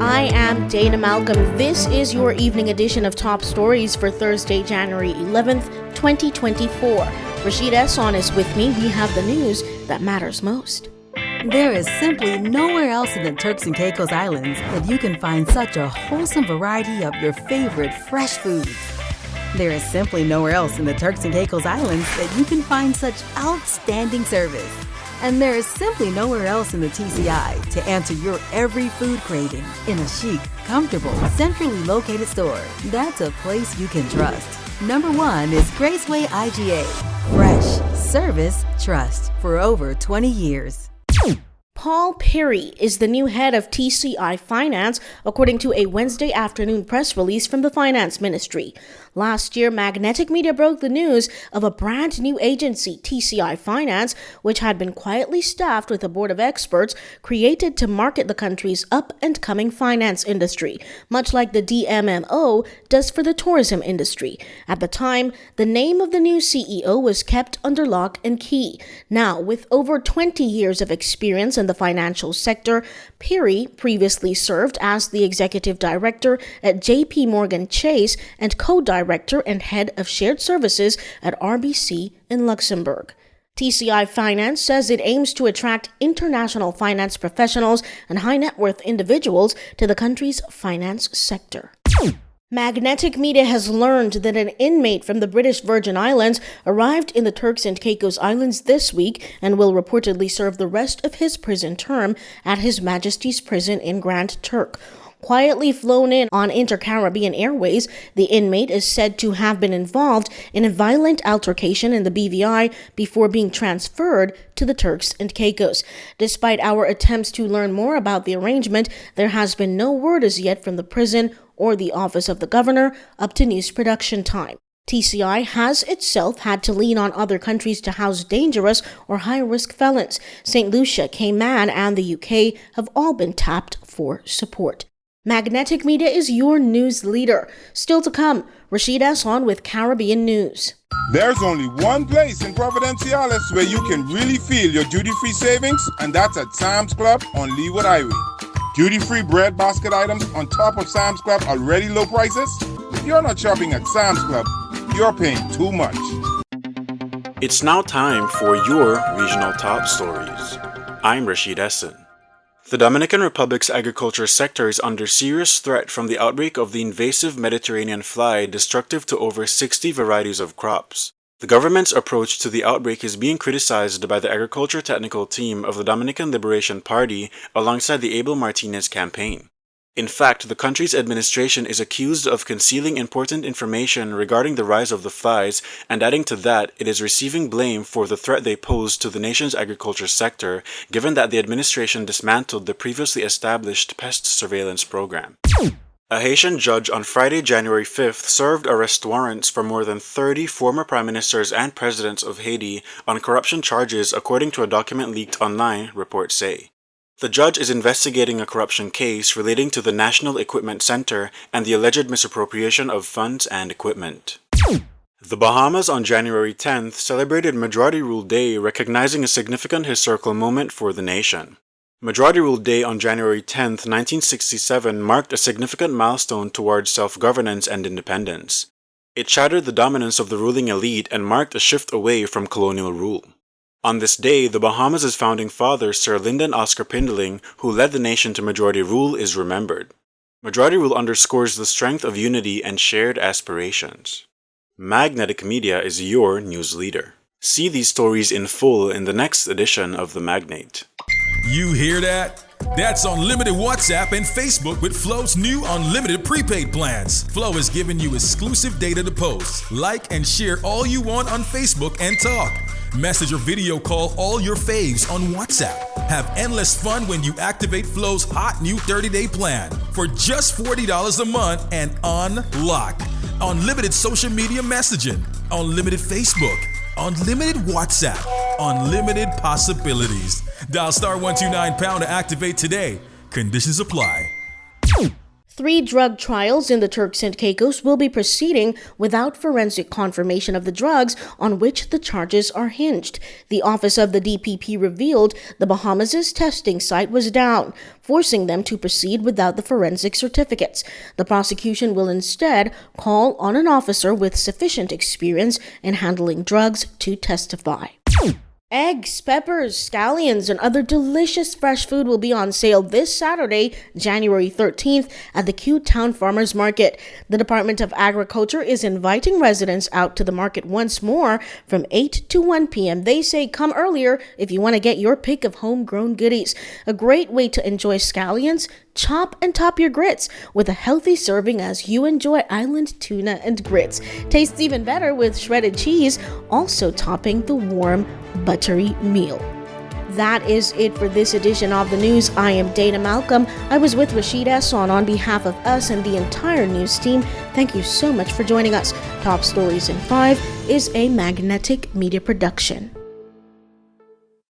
I am Dana Malcolm. This is your evening edition of Top Stories for Thursday, January 11th, 2024. Rashida Esson is with me. We have the news that matters most. There is simply nowhere else in the Turks and Caicos Islands that you can find such a wholesome variety of your favorite fresh foods. There is simply nowhere else in the Turks and Caicos Islands that you can find such outstanding service. And there is simply nowhere else in the TCI to answer your every food craving in a chic, comfortable, centrally located store. That's a place you can trust. Number one is Graceway IGA. Fresh, service, trust for over 20 years. Paul Perry is the new head of TCI Finance, according to a Wednesday afternoon press release from the Finance Ministry. Last year, Magnetic Media broke the news of a brand new agency, TCI Finance, which had been quietly staffed with a board of experts created to market the country's up-and-coming finance industry, much like the DMMO does for the tourism industry. At the time, the name of the new CEO was kept under lock and key. Now, with over 20 years of experience in the financial sector, Perry previously served as the executive director at JP Morgan Chase and co-director and head of shared services at RBC in Luxembourg. TCI Finance says it aims to attract international finance professionals and high net worth individuals to the country's finance sector. Magnetic Media has learned that an inmate from the British Virgin Islands arrived in the Turks and Caicos Islands this week and will reportedly serve the rest of his prison term at His Majesty's prison in Grand Turk. Quietly flown in on Inter-Caribbean Airways, the inmate is said to have been involved in a violent altercation in the BVI before being transferred to the Turks and Caicos. Despite our attempts to learn more about the arrangement, there has been no word as yet from the prison or the Office of the Governor up to news production time. TCI has itself had to lean on other countries to house dangerous or high-risk felons. St. Lucia, Cayman, and the UK have all been tapped for support. Magnetic Media is your news leader. Still to come, Rashida Esson with Caribbean News. There's only one place in Providenciales where you can really feel your duty-free savings, and that's at Sam's Club on Leeward Highway. Duty-free bread basket items on top of Sam's Club already low prices? If you're not shopping at Sam's Club, you're paying too much. It's now time for your regional top stories. I'm Rashid Esson. The Dominican Republic's agriculture sector is under serious threat from the outbreak of the invasive Mediterranean fly destructive to over 60 varieties of crops. The government's approach to the outbreak is being criticized by the agriculture technical team of the Dominican Liberation Party alongside the Abel Martinez campaign. In fact, the country's administration is accused of concealing important information regarding the rise of the flies, and adding to that, it is receiving blame for the threat they pose to the nation's agriculture sector, given that the administration dismantled the previously established pest surveillance program. A Haitian judge on Friday, January 5th, served arrest warrants for more than 30 former prime ministers and presidents of Haiti on corruption charges, according to a document leaked online, reports say. The judge is investigating a corruption case relating to the National Equipment Center and the alleged misappropriation of funds and equipment. The Bahamas on January 10th celebrated Majority Rule Day, recognizing a significant historical moment for the nation. Majority Rule Day on January 10th, 1967 marked a significant milestone towards self-governance and independence. It shattered the dominance of the ruling elite and marked a shift away from colonial rule. On this day, the Bahamas' founding father, Sir Lyndon Oscar Pindeling, who led the nation to majority rule, is remembered. Majority rule underscores the strength of unity and shared aspirations. Magnetic Media is your news leader. See these stories in full in the next edition of The Magnate. You hear that? That's unlimited WhatsApp and Facebook with Flow's new unlimited prepaid plans. Flow is giving you exclusive data to post, like, and share all you want on Facebook and talk. Message or video call all your faves on WhatsApp. Have endless fun when you activate Flow's hot new 30-day plan for just $40 a month and unlock unlimited social media messaging, unlimited Facebook, unlimited WhatsApp, unlimited possibilities. Dial *129# to activate today. Conditions apply. 3 drug trials in the Turks and Caicos will be proceeding without forensic confirmation of the drugs on which the charges are hinged. The office of the DPP revealed the Bahamas' testing site was down, forcing them to proceed without the forensic certificates. The prosecution will instead call on an officer with sufficient experience in handling drugs to testify. Eggs, peppers, scallions, and other delicious fresh food will be on sale this Saturday, January 13th, at the Q-Town Farmers Market. The Department of Agriculture is inviting residents out to the market once more from 8 to 1 p.m. They say come earlier if you want to get your pick of homegrown goodies. A great way to enjoy scallions. Chop and top your grits with a healthy serving as you enjoy island tuna and grits. Tastes even better with shredded cheese, also topping the warm, buttery meal. That is it for this edition of the news. I am Dana Malcolm. I was with Rashid Esson on behalf of us and the entire news team. Thank you so much for joining us. Top Stories in 5 is a Magnetic Media production.